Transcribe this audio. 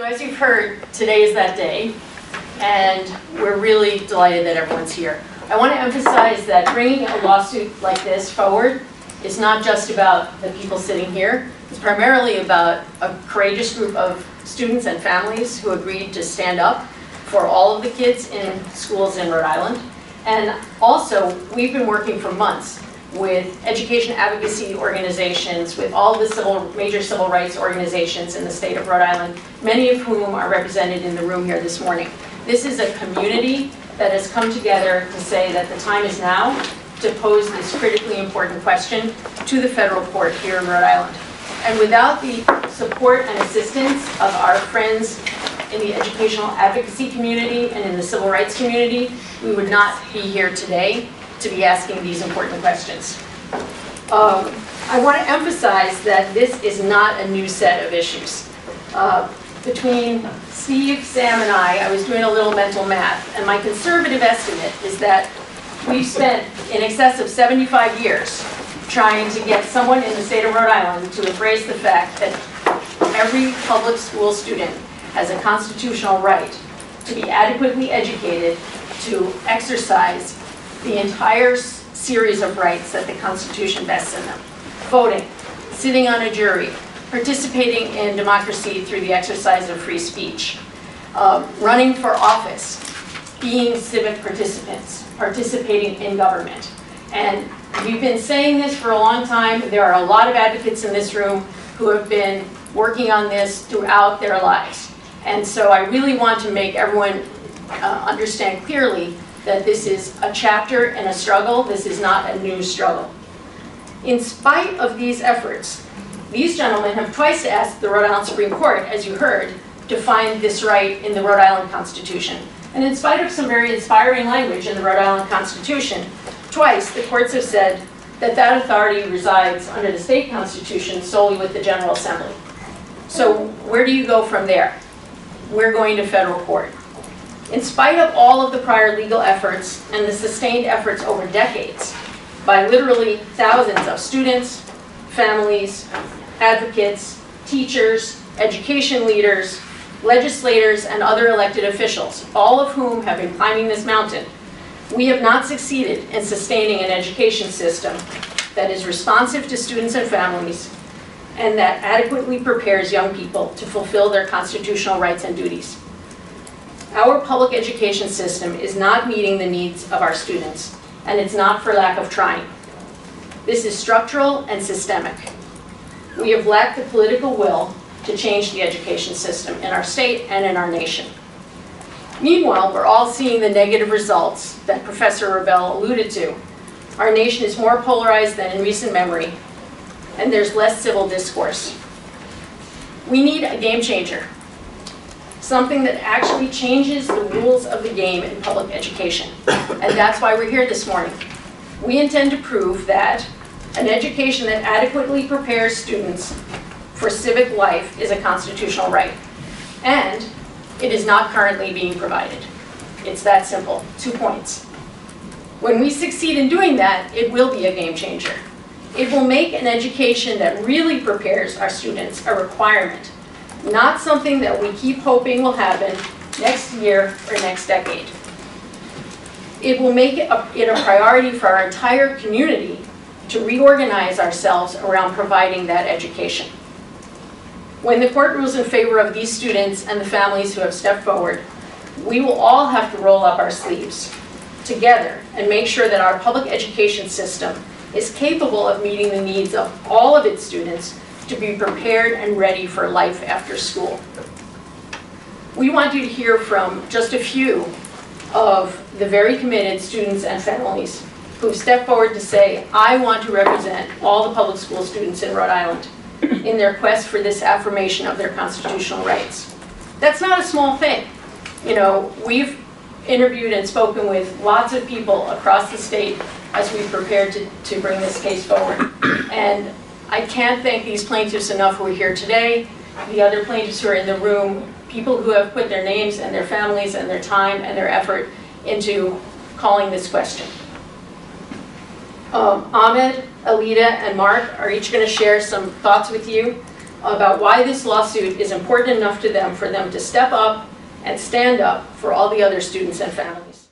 as you've heard, today is that day, and we're really delighted that everyone's here. I want to emphasize that bringing a lawsuit like this forward is not just about the people sitting here. It's primarily about a courageous group of students and families who agreed to stand up for all of the kids in schools in Rhode Island. And also, we've been working for months with education advocacy organizations, with all the major civil rights organizations in the state of Rhode Island, many of whom are represented in the room here this morning. This is a community that has come together to say that the time is now to pose this critically important question to the federal court here in Rhode Island. And without the support and assistance of our friends in the educational advocacy community and in the civil rights community, we would not be here today to be asking these important questions. I want to emphasize that this is not a new set of issues. Between Steve, Sam, and I was doing a little mental math, and my conservative estimate is that we've spent in excess of 75 years trying to get someone in the state of Rhode Island to embrace the fact that every public school student has a constitutional right to be adequately educated to exercise the entire series of rights that the Constitution vests in them. Voting, sitting on a jury, participating in democracy through the exercise of free speech, running for office, being civic participants, participating in government. And we've been saying this for a long time. There are a lot of advocates in this room who have been working on this throughout their lives. And so I really want to make everyone understand clearly that this is a chapter in a struggle. This is not a new struggle. In spite of these efforts, these gentlemen have twice asked the Rhode Island Supreme Court, as you heard, to find this right in the Rhode Island Constitution. And in spite of some very inspiring language in the Rhode Island Constitution, twice the courts have said that that authority resides under the state constitution solely with the General Assembly. So where do you go from there? We're going to federal court. In spite of all of the prior legal efforts and the sustained efforts over decades by literally thousands of students, families, advocates, teachers, education leaders, legislators, and other elected officials, all of whom have been climbing this mountain, we have not succeeded in sustaining an education system that is responsive to students and families and that adequately prepares young people to fulfill their constitutional rights and duties. Our public education system is not meeting the needs of our students, and it's not for lack of trying. This is structural and systemic. We have lacked the political will to change the education system in our state and in our nation. Meanwhile, we're all seeing the negative results that Professor Rebell alluded to. Our nation is more polarized than in recent memory, and there's less civil discourse. We need a game changer, something that actually changes the rules of the game in public education. And that's why we're here this morning. We intend to prove that an education that adequately prepares students for civic life is a constitutional right. And it is not currently being provided. It's that simple. 2 points. When we succeed in doing that, it will be a game changer. It will make an education that really prepares our students a requirement, not something that we keep hoping will happen next year or next decade. It will make it a priority for our entire community to reorganize ourselves around providing that education. When the court rules in favor of these students and the families who have stepped forward, we will all have to roll up our sleeves together and make sure that our public education system is capable of meeting the needs of all of its students to be prepared and ready for life after school. We want you to hear from just a few of the very committed students and families who've stepped forward to say, I want to represent all the public school students in Rhode Island in their quest for this affirmation of their constitutional rights. That's not a small thing. You know, we've interviewed and spoken with lots of people across the state as we've prepared to bring this case forward. And I can't thank these plaintiffs enough who are here today, the other plaintiffs who are in the room, people who have put their names and their families and their time and their effort into calling this question. Ahmet, Aleta, and Mark are each going to share some thoughts with you. about why this lawsuit is important enough to them for them to step up and stand up for all the other students and families.